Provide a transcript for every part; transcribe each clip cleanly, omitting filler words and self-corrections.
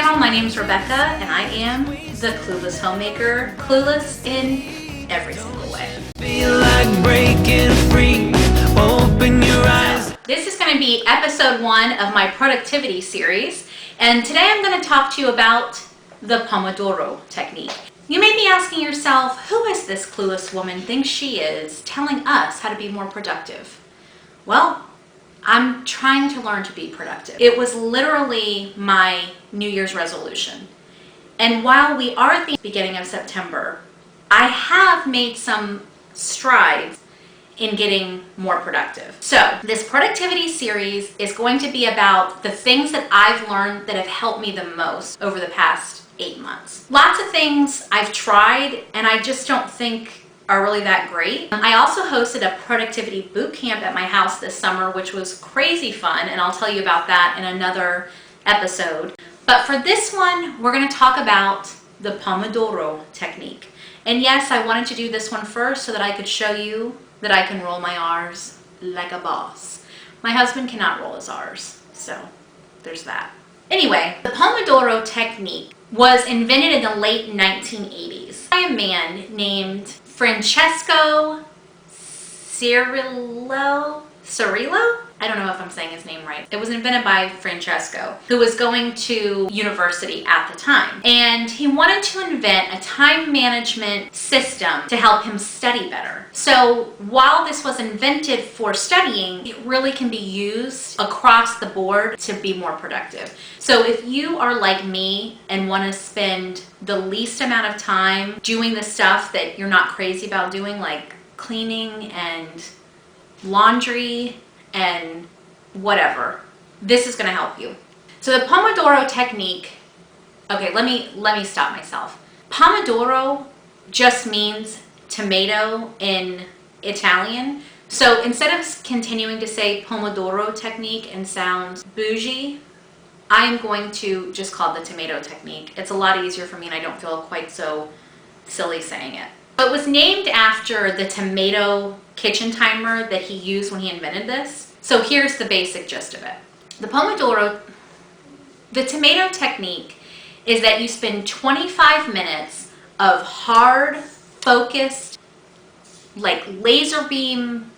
channel. My name is Rebecca and I am the Clueless Homemaker, clueless in every single way. Feel like breaking free. Open your eyes. So, this is going to be episode 1 of my productivity series, and today I'm going to talk to you about the Pomodoro Technique. You may be asking yourself, who is this clueless woman thinks she is telling us how to be more productive? Well, I'm trying to learn to be productive. It was literally my New Year's resolution. And while we are at the beginning of September, I have made some strides in getting more productive. So this productivity series is going to be about the things that I've learned that have helped me the most over the past 8 months. Lots of things I've tried and I just don't think are really that great. I also hosted a productivity boot camp at my house this summer, which was crazy fun, and I'll tell you about that in another episode. But for this one, we're going to talk about the Pomodoro Technique. And yes, I wanted to do this one first so that I could show you that I can roll my R's like a boss. My husband cannot roll his R's, so there's that. Anyway, the Pomodoro Technique was invented in the late 1980s by a man named Francesco Cirillo? I don't know if I'm saying his name right. It was invented by Francesco, who was going to university at the time. And he wanted to invent a time management system to help him study better. So while this was invented for studying, it really can be used across the board to be more productive. So if you are like me and want to spend the least amount of time doing the stuff that you're not crazy about doing, like cleaning and laundry and whatever, this is going to help you. So the Pomodoro Technique, okay, let me stop myself. Pomodoro just means tomato in Italian. So instead of continuing to say Pomodoro Technique and sound bougie, I am going to just call it the tomato technique. It's a lot easier for me and I don't feel quite so silly saying it. It was named after the tomato kitchen timer that he used when he invented this. So here's the basic gist of it. The tomato technique is that you spend 25 minutes of hard, focused, like laser beam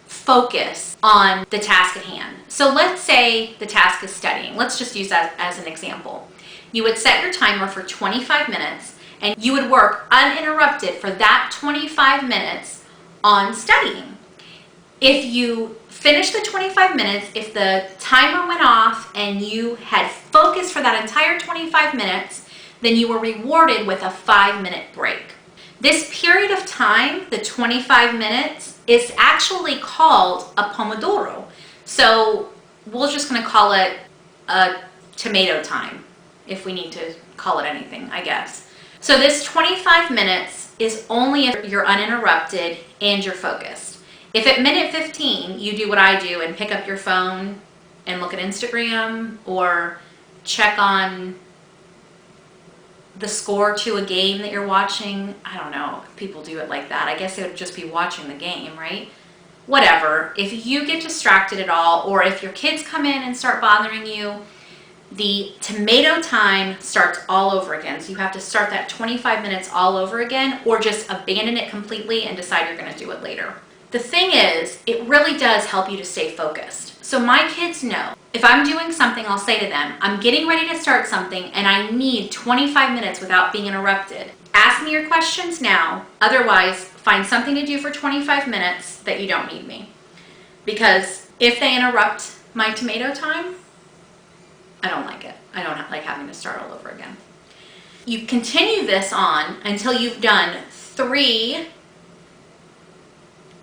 focus on the task at hand. So let's say the task is studying. Let's just use that as an example. You would set your timer for 25 minutes and you would work uninterrupted for that 25 minutes on studying. If you finish the 25 minutes, if the timer went off and you had focused for that entire 25 minutes, then you were rewarded with a 5-minute break. This period of time, the 25 minutes, is actually called a Pomodoro. So we're just going to call it a tomato time, if we need to call it anything, I guess. So this 25 minutes is only if you're uninterrupted and you're focused. If at minute 15 you do what I do and pick up your phone and look at Instagram or check on the score to a game that you're watching, I don't know if people do it like that. I guess it would just be watching the game, right? Whatever. If you get distracted at all, or if your kids come in and start bothering you, the tomato time starts all over again. So you have to start that 25 minutes all over again, or just abandon it completely and decide you're going to do it later. The thing is, it really does help you to stay focused. So my kids know, if I'm doing something, I'll say to them, I'm getting ready to start something and I need 25 minutes without being interrupted. Ask me your questions now. Otherwise, find something to do for 25 minutes that you don't need me. Because if they interrupt my tomato time, I don't like it. I don't like having to start all over again. You continue this on until you've done 3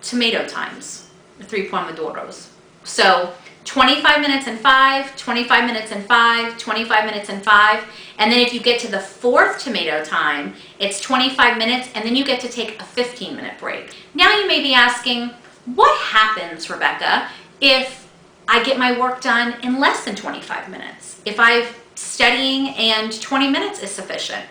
tomato times, 3 Pomodoros. So 25 minutes and 5, 25 minutes and 5, 25 minutes and 5. And then if you get to the 4th tomato time, it's 25 minutes and then you get to take a 15-minute break. Now you may be asking, what happens, Rebecca, if I get my work done in less than 25 minutes? If I'm studying and 20 minutes is sufficient,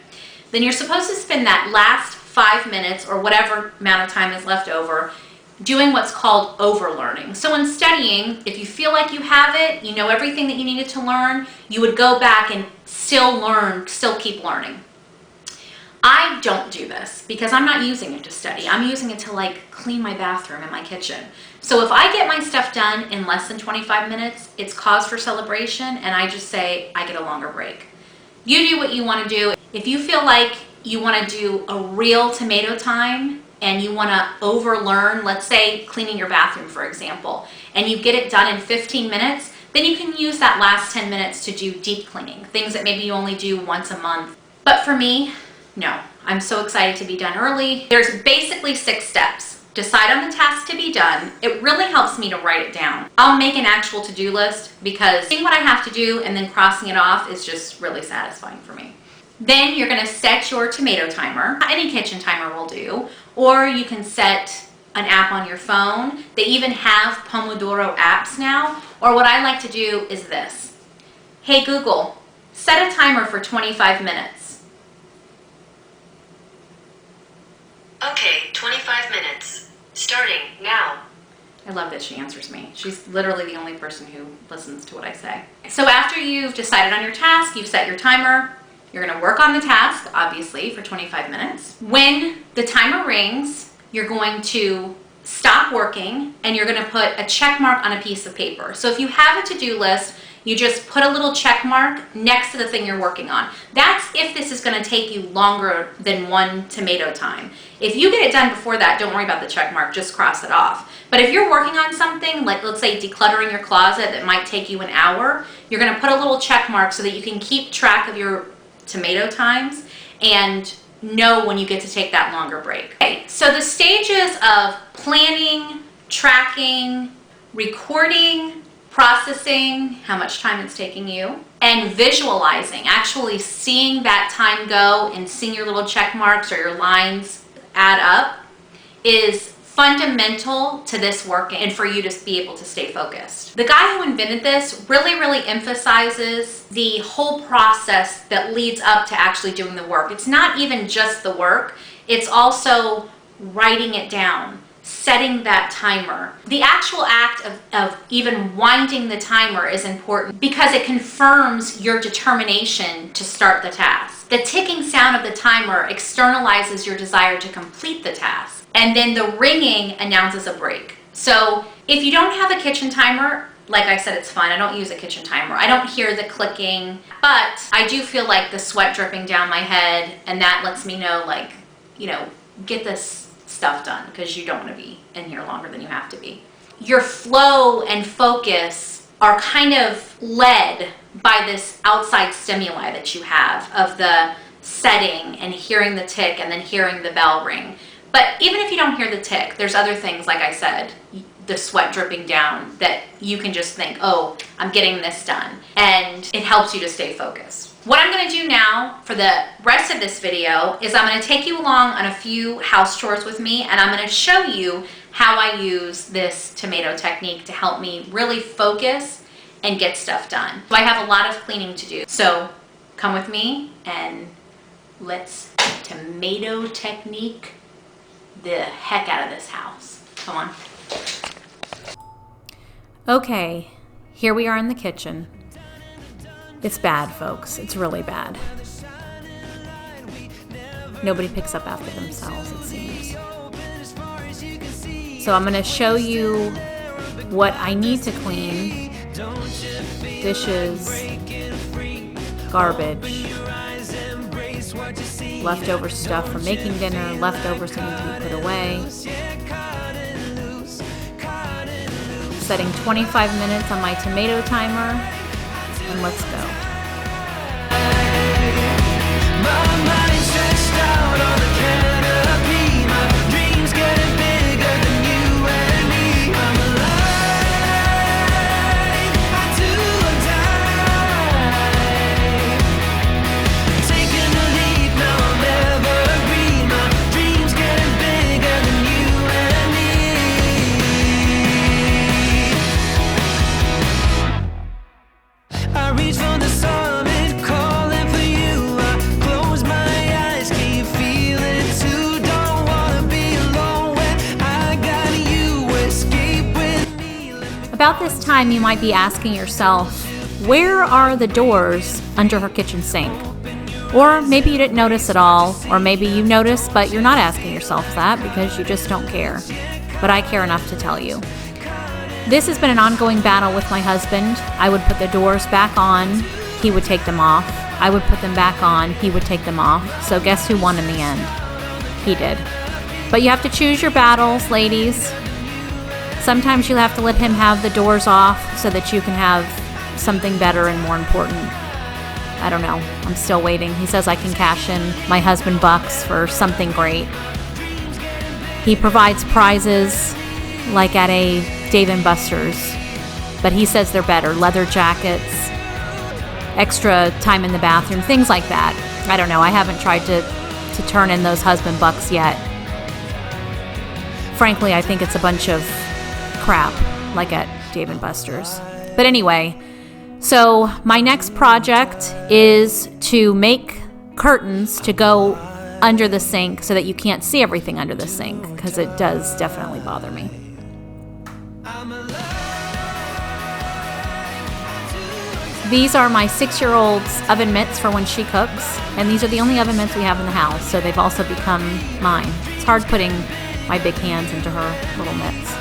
then you're supposed to spend that last 5 minutes or whatever amount of time is left over doing what's called overlearning. So in studying, if you feel like you have it, you know everything that you needed to learn, you would go back and still keep learning. I don't do this because I'm not using it to study. I'm using it to like clean my bathroom and my kitchen. So if I get my stuff done in less than 25 minutes, it's cause for celebration, and I just say I get a longer break. You do what you want to do. If you feel like you want to do a real tomato time and you want to overlearn, let's say cleaning your bathroom, for example, and you get it done in 15 minutes, then you can use that last 10 minutes to do deep cleaning, things that maybe you only do once a month. But for me, no, I'm so excited to be done early. There's basically 6 steps. Decide on the task to be done. It really helps me to write it down. I'll make an actual to-do list because seeing what I have to do and then crossing it off is just really satisfying for me. Then you're gonna set your tomato timer. Any kitchen timer will do, or you can set an app on your phone. They even have Pomodoro apps now, or what I like to do is this. Hey Google, set a timer for 25 minutes. Okay, 25 minutes. Starting now. I love that she answers me. She's literally the only person who listens to what I say. So after you've decided on your task, you've set your timer, you're gonna work on the task, obviously, for 25 minutes. When the timer rings, you're going to stop working and you're gonna put a check mark on a piece of paper. So if you have a to-do list, you just put a little check mark next to the thing you're working on. That's if this is gonna take you longer than 1 tomato time. If you get it done before that, don't worry about the check mark, just cross it off. But if you're working on something, like let's say decluttering your closet that might take you an hour, you're gonna put a little check mark so that you can keep track of your tomato times and know when you get to take that longer break. Okay, so the stages of planning, tracking, recording, processing how much time it's taking you, and visualizing, actually seeing that time go and seeing your little check marks or your lines add up, is fundamental to this work and for you to be able to stay focused. The guy who invented this really emphasizes the whole process that leads up to actually doing the work. It's not even just the work, it's also writing it down, setting that timer. The actual act of even winding the timer is important because it confirms your determination to start the task. The ticking sound of the timer externalizes your desire to complete the task, and then the ringing announces a break. So if you don't have a kitchen timer, like I said, it's fine. I don't use a kitchen timer. I don't hear the clicking, but I do feel like the sweat dripping down my head, and that lets me know, like, you know, get this stuff done because you don't want to be in here longer than you have to be. Your flow and focus are kind of led by this outside stimuli that you have of the setting and hearing the tick and then hearing the bell ring. But even if you don't hear the tick, there's other things, like I said, the sweat dripping down, that you can just think, oh, I'm getting this done. And it helps you to stay focused. What I'm gonna do now for the rest of this video is I'm gonna take you along on a few house chores with me, and I'm gonna show you how I use this tomato technique to help me really focus and get stuff done. So I have a lot of cleaning to do. So come with me and let's tomato technique the heck out of this house. Come on. Okay, here we are in the kitchen. It's bad, folks. It's really bad. Nobody picks up after themselves, it seems. So I'm going to show you what I need to clean. Dishes, garbage, leftover stuff from making dinner, leftovers that need to be put away. Setting 25 minutes on my tomato timer, and let's go. My mind's stretched out on the canopy. My dreams getting bigger than you and me. I'm alive. I do or die. Taking a leap, now I'm evergreen. My dreams getting bigger than you and me. I reach for the summit, calling for you. I close my eyes, can you feel it too? Don't wanna be alone when I got you. Escape with me. About this time, you might be asking yourself, where are the doors under her kitchen sink? Or maybe you didn't notice at all, or maybe you noticed, but you're not asking yourself that because you just don't care. But I care enough to tell you. This has been an ongoing battle with my husband. I would put the doors back on, he would take them off. I would put them back on, he would take them off. So guess who won in the end? He did. But you have to choose your battles, ladies. Sometimes you have to let him have the doors off so that you can have something better and more important. I don't know. I'm still waiting. He says I can cash in my husband bucks for something great. He provides prizes like at a Dave & Buster's, but he says they're better. Leather jackets, extra time in the bathroom, things like that. I don't know. I haven't tried to turn in those husband bucks yet. Frankly, I think it's a bunch of crap, like at Dave & Buster's. But anyway, so my next project is to make curtains to go under the sink so that you can't see everything under the sink, because it does definitely bother me. These are my 6-year-old's oven mitts for when she cooks, and these are the only oven mitts we have in the house, so they've also become mine. It's hard putting my big hands into her little mitts.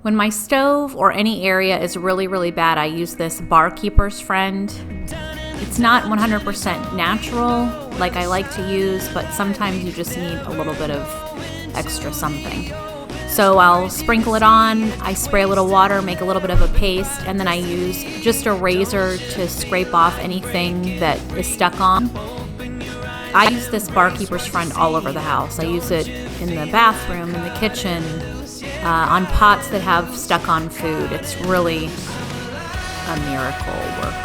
When my stove or any area is really, really bad, I use this Barkeeper's Friend. It's not 100% natural like I like to use, but sometimes you just need a little bit of extra something. So I'll sprinkle it on, I spray a little water, make a little bit of a paste, and then I use just a razor to scrape off anything that is stuck on. I use this Barkeeper's Friend all over the house. I use it in the bathroom, in the kitchen, on pots that have stuck on food. It's really a miracle worker.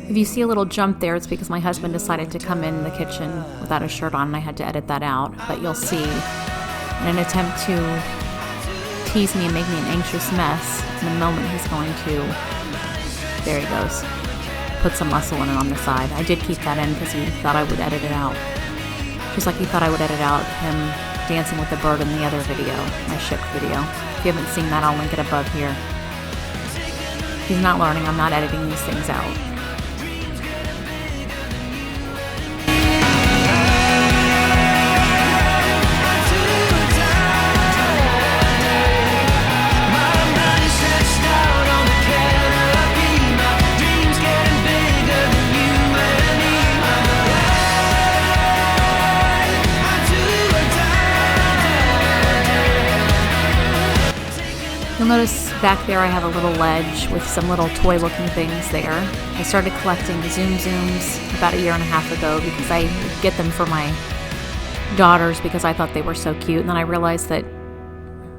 If you see a little jump there, it's because my husband decided to come in the kitchen without a shirt on, and I had to edit that out. But you'll see, in an attempt to tease me and make me an anxious mess, in the moment he's going to, there he goes, put some muscle in it on the side. I did keep that in because he thought I would edit it out. Just like he thought I would edit out him dancing with the bird in the other video, my ship video. If you haven't seen that, I'll link it above here. He's not learning. I'm not editing these things out. You'll notice back there I have a little ledge with some little toy looking things there. I started collecting Zoom Zooms about 1.5 years ago because I get them for my daughters because I thought they were so cute, and then I realized that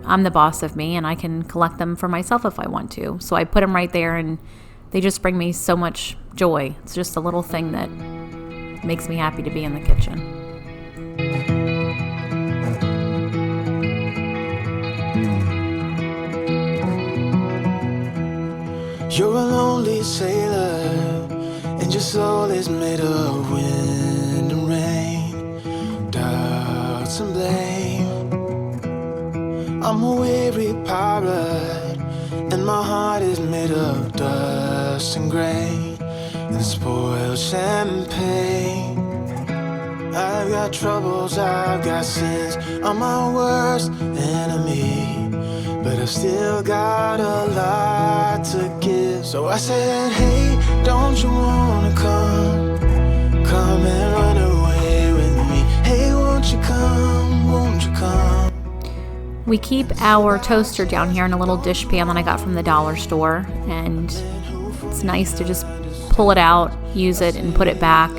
I'm the boss of me and I can collect them for myself if I want to. So I put them right there and they just bring me so much joy. It's just a little thing that makes me happy to be in the kitchen. You're a lonely sailor, and your soul is made of wind and rain, doubts and blame. I'm a weary pirate, and my heart is made of dust and grain, and spoiled champagne. I've got troubles, I've got sins, I'm my worst enemy, but I've still got a lot to give. So I said, hey, don't you wanna come and run away with me? Hey, won't you come? We keep our toaster down here in a little dish pan that I got from the dollar store, and it's nice to just pull it out, use it, and put it back.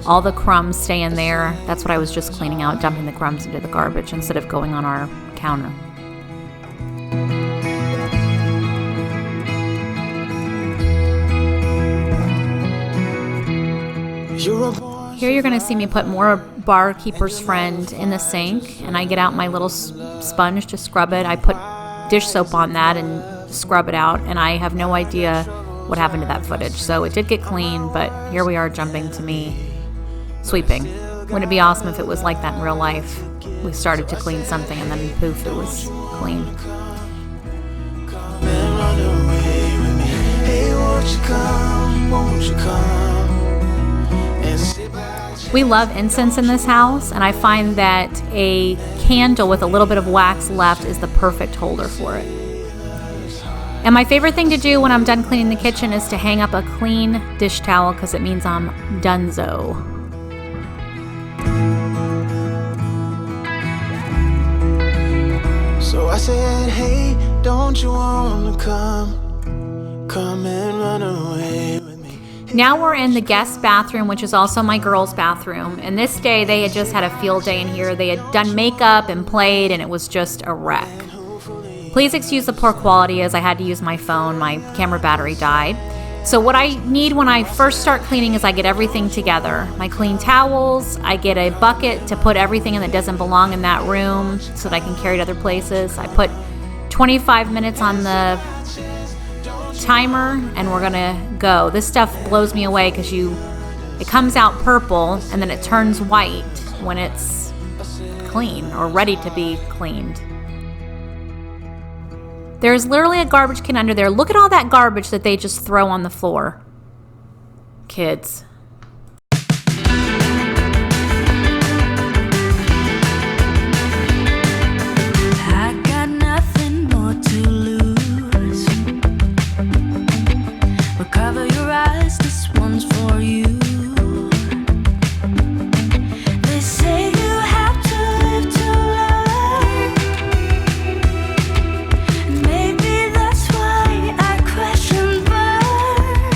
All the crumbs stay in there. That's what I was just cleaning out, dumping the crumbs into the garbage instead of going on our counter. Here you're going to see me put more Barkeeper's Friend in the sink, and I get out my little sponge to scrub it. I put dish soap on that and scrub it out, and I have no idea what happened to that footage. So it did get clean, but here we are jumping to me sweeping. Wouldn't it be awesome if it was like that in real life? We started to clean something and then poof, it was clean. We love incense in this house, and I find that a candle with a little bit of wax left is the perfect holder for it. And my favorite thing to do when I'm done cleaning the kitchen is to hang up a clean dish towel because it means I'm donezo. So I said, hey, don't you wanna come and run away with me? Now we're in the guest bathroom, which is also my girls' bathroom. And this day they had just had a field day in here. They had done makeup and played, and it was just a wreck. Please excuse the poor quality as I had to use my phone. My camera battery died. So what I need when I first start cleaning is I get everything together. My clean towels, I get a bucket to put everything in that doesn't belong in that room so that I can carry it other places. I put 25 minutes on the timer and we're gonna go. This stuff blows me away because it comes out purple and then it turns white when it's clean or ready to be cleaned. There's literally a garbage can under there. Look at all that garbage that they just throw on the floor. Kids. I got nothing more to lose. But cover your eyes, this one's for you. They say you have to live to learn. Maybe that's why I question burn.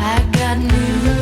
I got new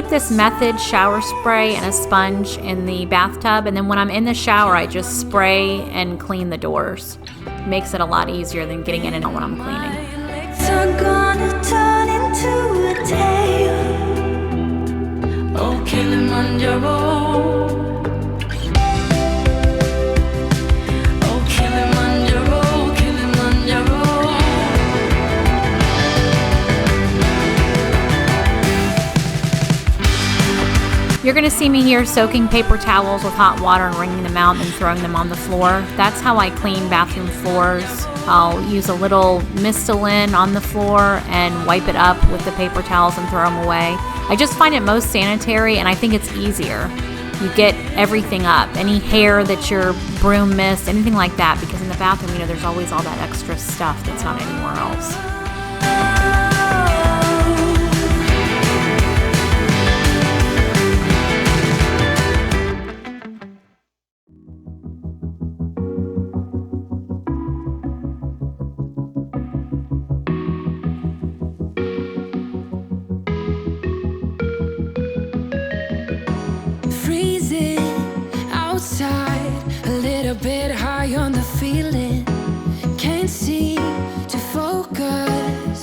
keep this Method shower spray and a sponge in the bathtub, and then when I'm in the shower, I just spray and clean the doors. Makes it a lot easier than getting in and out when I'm cleaning. Legs are gonna turn into a tail. Oh, Kilimanjaro. Oh, Kilimanjaro, Kilimanjaro. You're going to see me here soaking paper towels with hot water and wringing them out and then throwing them on the floor. That's how I clean bathroom floors. I'll use a little Mist-O-Lin on the floor and wipe it up with the paper towels and throw them away. I just find it most sanitary, and I think it's easier. You get everything up, any hair that your broom missed, anything like that, because in the bathroom, you know, there's always all that extra stuff that's not anywhere else. Freezing outside, a little bit high on the feeling. Can't seem to focus.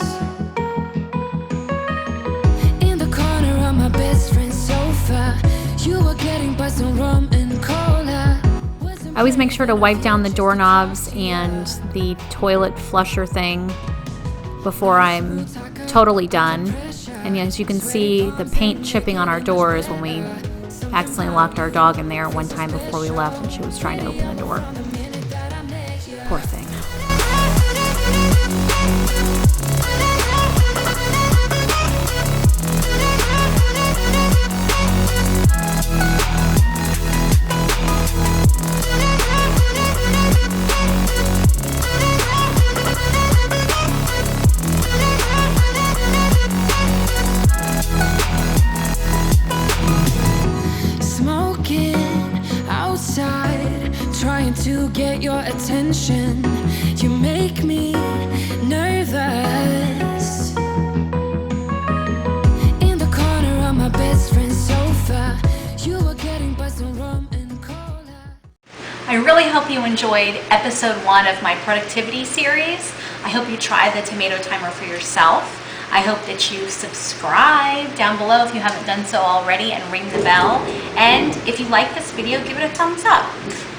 In the corner of my best friend's sofa, you were getting buzzed on rum and cola. I always make sure to wipe down the doorknobs and the toilet flusher thing before I'm totally done. And as you can see, the paint chipping on our doors when we accidentally locked our dog in there one time before we left and she was trying to open the door. Poor thing. Trying to get your attention, you make me nervous. In the corner of my best friend's sofa, you were getting buzzed on rum and cola. I really hope you enjoyed episode 1 of my productivity series. I hope you try the tomato timer for yourself. I hope that you subscribe down below if you haven't done so already and ring the bell. And if you like this video, give it a thumbs up.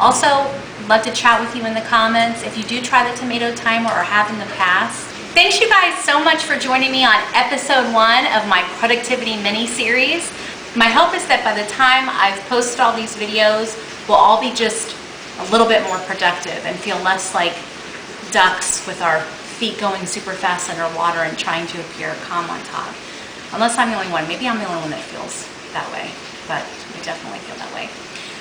Also, love to chat with you in the comments if you do try the tomato timer or have in the past. Thanks you guys so much for joining me on episode 1 of my productivity mini series. My hope is that by the time I've posted all these videos, we'll all be just a little bit more productive and feel less like ducks with our feet going super fast underwater and trying to appear calm on top. Unless I'm the only one. Maybe I'm the only one that feels that way, but I definitely feel that way.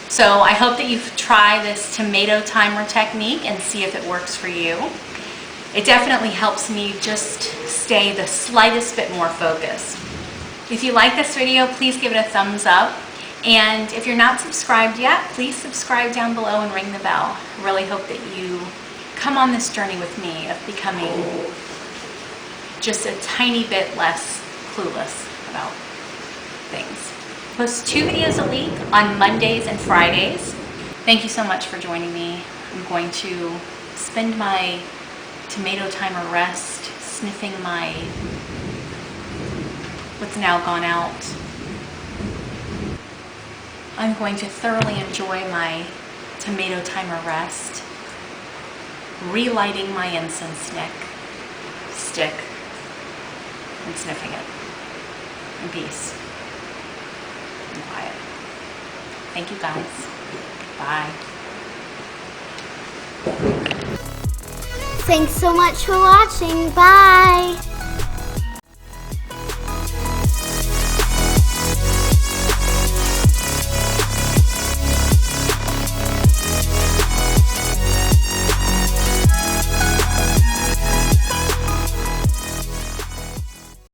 So I hope that you try this tomato timer technique and see if it works for you. It definitely helps me just stay the slightest bit more focused. If you like this video, please give it a thumbs up. And if you're not subscribed yet, please subscribe down below and ring the bell. I really hope that you come on this journey with me of becoming just a tiny bit less clueless about things. I post 2 videos a week on Mondays and Fridays. Thank you so much for joining me. I'm going to spend my tomato timer rest sniffing my what's now gone out. I'm going to thoroughly enjoy my tomato timer rest, relighting my incense stick and sniffing it in peace and quiet. Thank you guys. Bye. Thanks so much for watching. Bye.